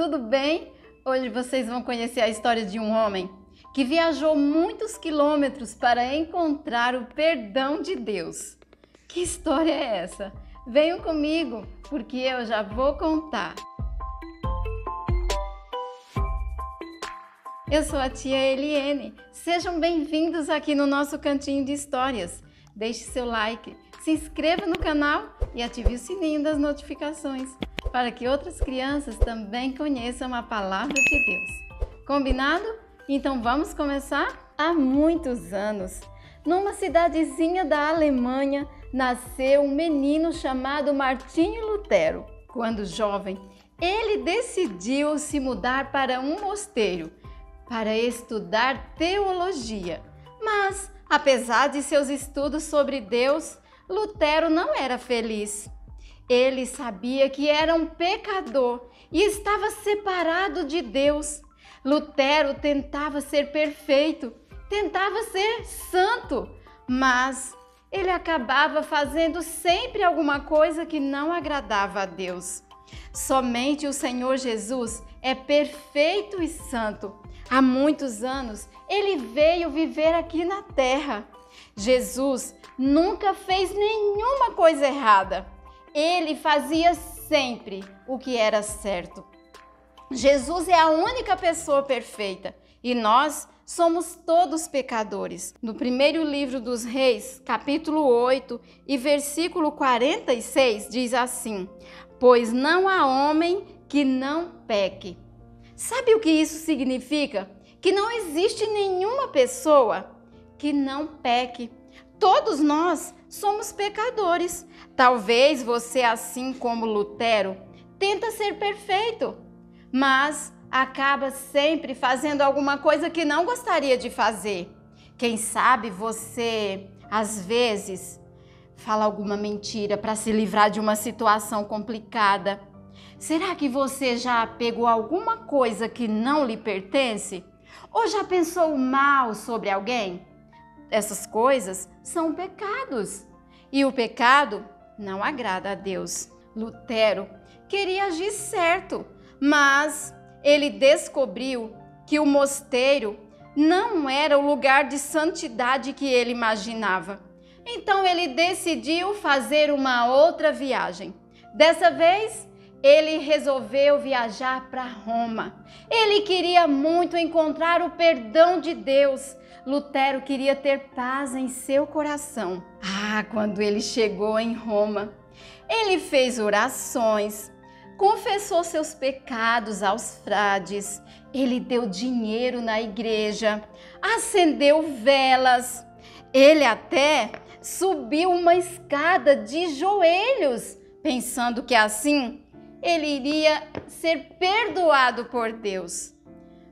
tudo bem? Hoje vocês vão conhecer a história de um homem que viajou muitos quilômetros para encontrar o perdão de Deus. Que história é essa? Venham comigo, porque eu já vou contar. Eu sou a tia Eliene. Sejam bem-vindos aqui no nosso cantinho de histórias. Deixe seu like, se inscreva no canal e ative o sininho das notificações para que outras crianças também conheçam a palavra de Deus. Combinado? Então vamos começar? Há muitos anos, numa cidadezinha da Alemanha, nasceu um menino chamado Martinho Lutero. Quando jovem, ele decidiu se mudar para um mosteiro para estudar teologia. Mas, apesar de seus estudos sobre Deus, Lutero não era feliz. Ele sabia que era um pecador e estava separado de Deus. Lutero tentava ser perfeito, tentava ser santo, mas ele acabava fazendo sempre alguma coisa que não agradava a Deus. Somente o Senhor Jesus é perfeito e santo. Há muitos anos, ele veio viver aqui na terra. Jesus nunca fez nenhuma coisa errada. Ele fazia sempre o que era certo. Jesus é a única pessoa perfeita e nós somos todos pecadores. No primeiro livro dos Reis, capítulo 8 e versículo 46, diz assim: pois não há homem que não peque. Sabe o que isso significa? Que não existe nenhuma pessoa que não peque. Todos nós somos pecadores. Talvez você, assim como Lutero, tenta ser perfeito, mas acaba sempre fazendo alguma coisa que não gostaria de fazer. Quem sabe você, às vezes, fala alguma mentira para se livrar de uma situação complicada. Será que você já pegou alguma coisa que não lhe pertence? Ou já pensou mal sobre alguém? Essas coisas são pecados. E o pecado não agrada a Deus. Lutero queria agir certo, mas ele descobriu que o mosteiro não era o lugar de santidade que ele imaginava. Então ele decidiu fazer uma outra viagem. Dessa vez, ele resolveu viajar para Roma. Ele queria muito encontrar o perdão de Deus. Lutero queria ter paz em seu coração. Quando ele chegou em Roma, ele fez orações, confessou seus pecados aos frades, ele deu dinheiro na igreja, acendeu velas. Ele até subiu uma escada de joelhos, pensando que assim ele iria ser perdoado por Deus.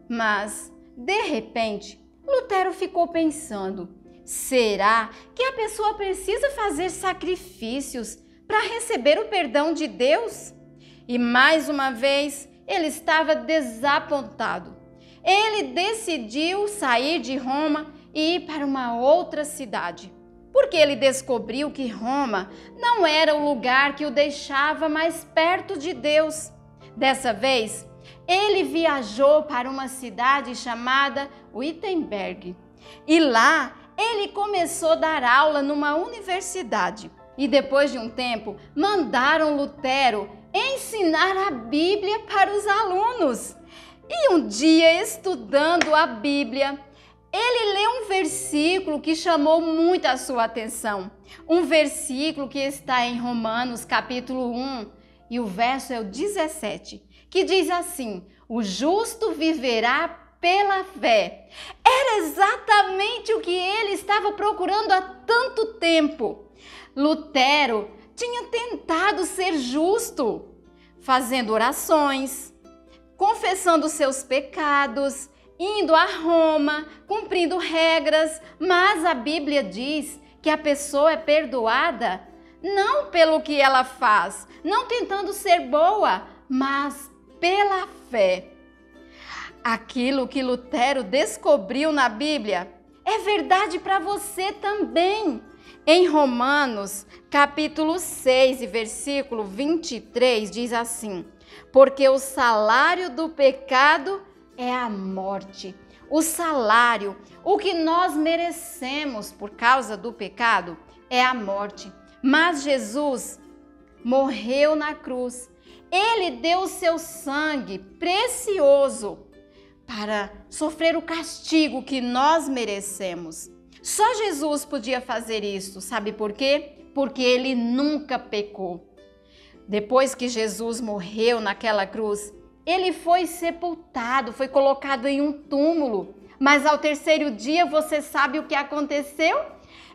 Mas, de repente, Lutero ficou pensando: será que a pessoa precisa fazer sacrifícios para receber o perdão de Deus? E mais uma vez, ele estava desapontado. Ele decidiu sair de Roma e ir para uma outra cidade, porque ele descobriu que Roma não era o lugar que o deixava mais perto de Deus. Dessa vez, ele viajou para uma cidade chamada Wittenberg. E lá, ele começou a dar aula numa universidade. E depois de um tempo, mandaram Lutero ensinar a Bíblia para os alunos. E um dia, estudando a Bíblia, ele leu um versículo que chamou muito a sua atenção. Um versículo que está em Romanos, capítulo 1, e o verso é o 17, que diz assim: o justo viverá pela fé. Era exatamente o que ele estava procurando há tanto tempo. Lutero tinha tentado ser justo, fazendo orações, confessando seus pecados, indo a Roma, cumprindo regras, mas a Bíblia diz que a pessoa é perdoada não pelo que ela faz, não tentando ser boa, mas pela fé. Aquilo que Lutero descobriu na Bíblia é verdade para você também. Em Romanos, capítulo 6 e versículo 23, diz assim: porque o salário do pecado é a morte. O salário, o que nós merecemos por causa do pecado, é a morte. Mas Jesus morreu na cruz. Ele deu o seu sangue precioso para sofrer o castigo que nós merecemos. Só Jesus podia fazer isso. Sabe por quê? Porque ele nunca pecou. Depois que Jesus morreu naquela cruz, ele foi sepultado, foi colocado em um túmulo. Mas ao terceiro dia, você sabe o que aconteceu?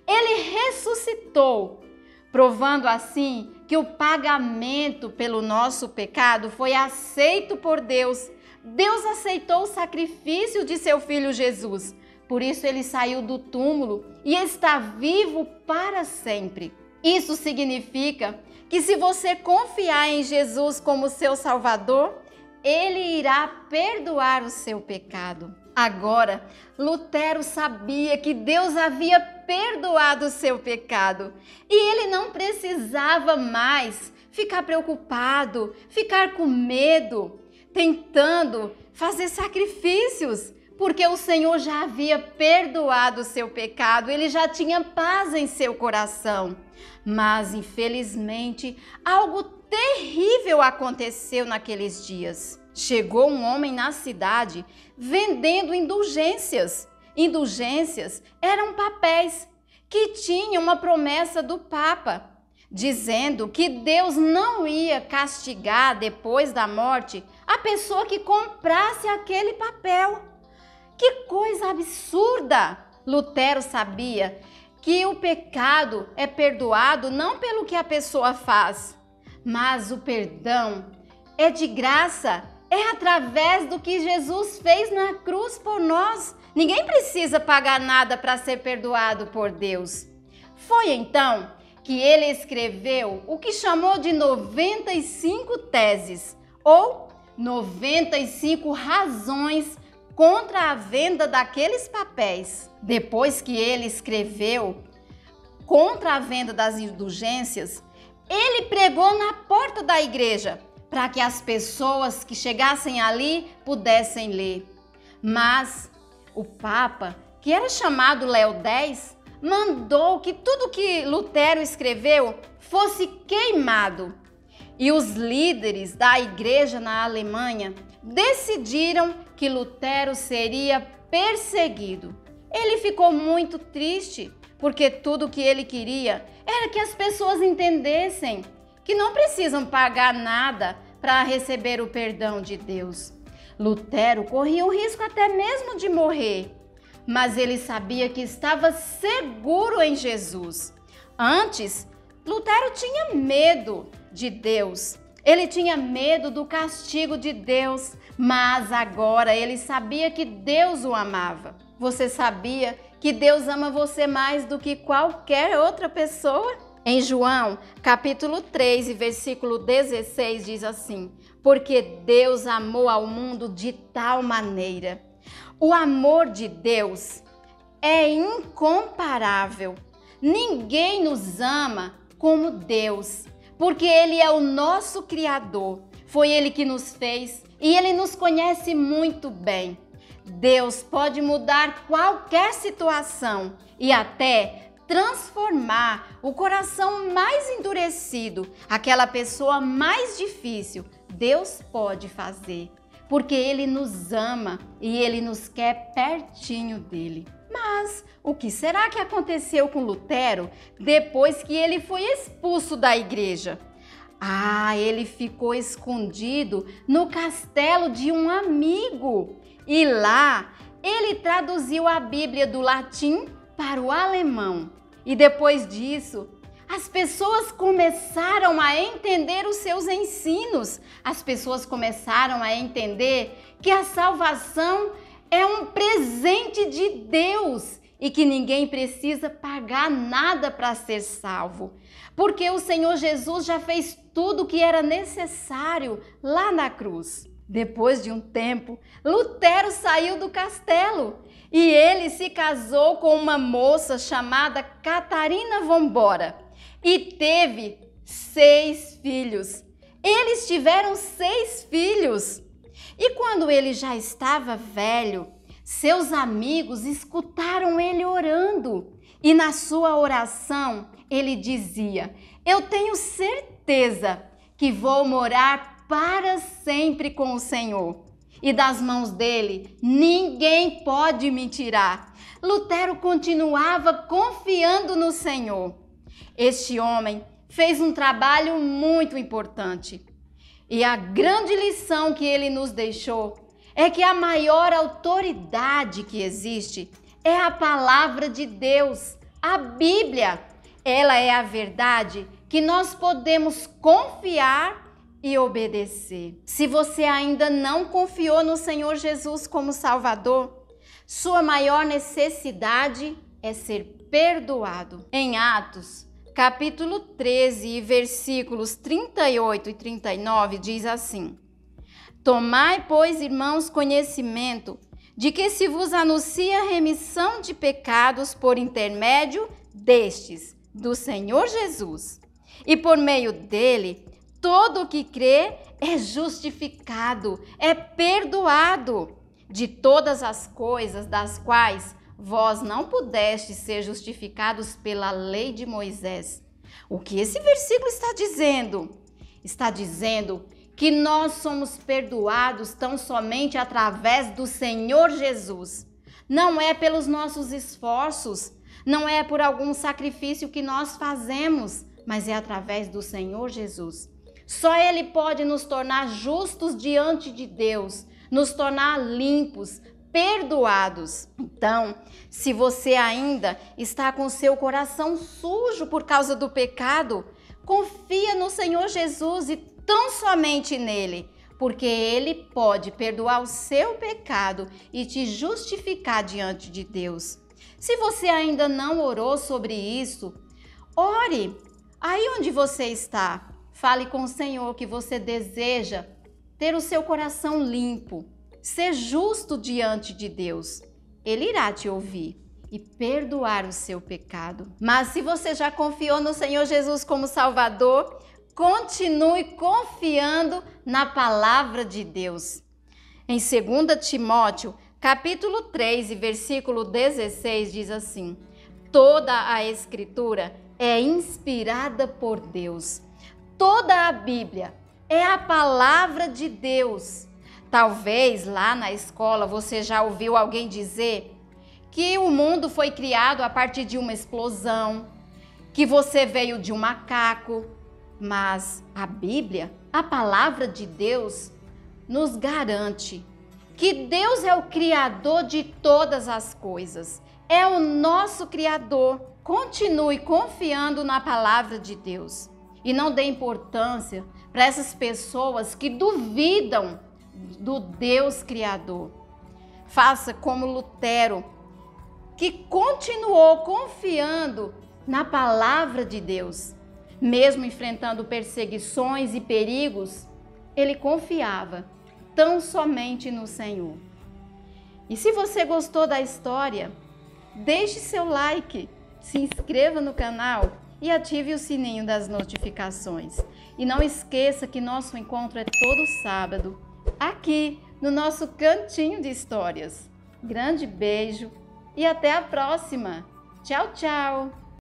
Ele ressuscitou, provando assim que o pagamento pelo nosso pecado foi aceito por Deus. Deus aceitou o sacrifício de seu filho Jesus. Por isso ele saiu do túmulo e está vivo para sempre. Isso significa que se você confiar em Jesus como seu Salvador, ele irá perdoar o seu pecado. Agora, Lutero sabia que Deus havia perdoado o seu pecado e ele não precisava mais ficar preocupado, ficar com medo, tentando fazer sacrifícios, porque o Senhor já havia perdoado o seu pecado, ele já tinha paz em seu coração. Mas, infelizmente, algo terrível aconteceu naqueles dias. Chegou um homem na cidade vendendo indulgências. Indulgências eram papéis que tinham uma promessa do Papa, dizendo que Deus não ia castigar depois da morte a pessoa que comprasse aquele papel. Que coisa absurda! Lutero sabia que o pecado é perdoado não pelo que a pessoa faz, mas o perdão é de graça, é através do que Jesus fez na cruz por nós. Ninguém precisa pagar nada para ser perdoado por Deus. Foi então que ele escreveu o que chamou de 95 teses, ou 95 razões contra a venda daqueles papéis. Depois que ele escreveu contra a venda das indulgências, ele pregou na porta da igreja para que as pessoas que chegassem ali pudessem ler. Mas o Papa, que era chamado Leão X, mandou que tudo que Lutero escreveu fosse queimado. E os líderes da igreja na Alemanha decidiram que Lutero seria perseguido. Ele ficou muito triste, porque tudo que ele queria era que as pessoas entendessem que não precisam pagar nada para receber o perdão de Deus. Lutero corria o risco até mesmo de morrer, mas ele sabia que estava seguro em Jesus. Antes, Lutero tinha medo de Deus. Ele tinha medo do castigo de Deus, mas agora ele sabia que Deus o amava. Você sabia que Deus ama você mais do que qualquer outra pessoa? Em João, capítulo 3, versículo 16, diz assim: porque Deus amou ao mundo de tal maneira. O amor de Deus é incomparável. Ninguém nos ama como Deus, porque Ele é o nosso Criador. Foi Ele que nos fez e Ele nos conhece muito bem. Deus pode mudar qualquer situação e até transformar o coração mais endurecido, aquela pessoa mais difícil. Deus pode fazer, porque Ele nos ama e Ele nos quer pertinho dEle. Mas o que será que aconteceu com Lutero depois que ele foi expulso da igreja? Ele ficou escondido no castelo de um amigo e lá ele traduziu a Bíblia do latim para o alemão. E depois disso, as pessoas começaram a entender os seus ensinos. As pessoas começaram a entender que a salvação é um presente de Deus e que ninguém precisa pagar nada para ser salvo, porque o Senhor Jesus já fez tudo o que era necessário lá na cruz. Depois de um tempo, Lutero saiu do castelo e ele se casou com uma moça chamada Catarina von Bora e teve 6 filhos. Eles tiveram 6 filhos. E quando ele já estava velho, seus amigos escutaram ele orando. E na sua oração, ele dizia: eu tenho certeza que vou morar para sempre com o Senhor. E das mãos dele, ninguém pode me tirar. Lutero continuava confiando no Senhor. Este homem fez um trabalho muito importante. E a grande lição que ele nos deixou é que a maior autoridade que existe é a palavra de Deus, a Bíblia. Ela é a verdade que nós podemos confiar e obedecer. Se você ainda não confiou no Senhor Jesus como Salvador, sua maior necessidade é ser perdoado. Em Atos, capítulo 13, versículos 38 e 39, diz assim: tomai, pois, irmãos, conhecimento de que se vos anuncia remissão de pecados por intermédio destes, do Senhor Jesus, e por meio dele, todo o que crê é justificado, é perdoado de todas as coisas das quais vós não pudestes ser justificados pela lei de Moisés. O que esse versículo está dizendo? Está dizendo que nós somos perdoados tão somente através do Senhor Jesus. Não é pelos nossos esforços, não é por algum sacrifício que nós fazemos, mas é através do Senhor Jesus. Só Ele pode nos tornar justos diante de Deus, nos tornar limpos, perdoados. Então, se você ainda está com seu coração sujo por causa do pecado, confia no Senhor Jesus e tão somente nele, porque Ele pode perdoar o seu pecado e te justificar diante de Deus. Se você ainda não orou sobre isso, ore. Aí onde você está, fale com o Senhor que você deseja ter o seu coração limpo, ser justo diante de Deus. Ele irá te ouvir e perdoar o seu pecado. Mas se você já confiou no Senhor Jesus como Salvador, continue confiando na palavra de Deus. Em 2 Timóteo, capítulo 3, versículo 16, diz assim: toda a Escritura é inspirada por Deus. Toda a Bíblia é a palavra de Deus. Talvez lá na escola você já ouviu alguém dizer que o mundo foi criado a partir de uma explosão, que você veio de um macaco. Mas a Bíblia, a palavra de Deus, nos garante que Deus é o Criador de todas as coisas. É o nosso Criador. Continue confiando na palavra de Deus. E não dê importância para essas pessoas que duvidam do Deus Criador. Faça como Lutero, que continuou confiando na palavra de Deus. Mesmo enfrentando perseguições e perigos, ele confiava tão somente no Senhor. E se você gostou da história, deixe seu like, se inscreva no canal e ative o sininho das notificações. E não esqueça que nosso encontro é todo sábado, aqui no nosso Cantinho de Histórias. Grande beijo e até a próxima. Tchau, tchau!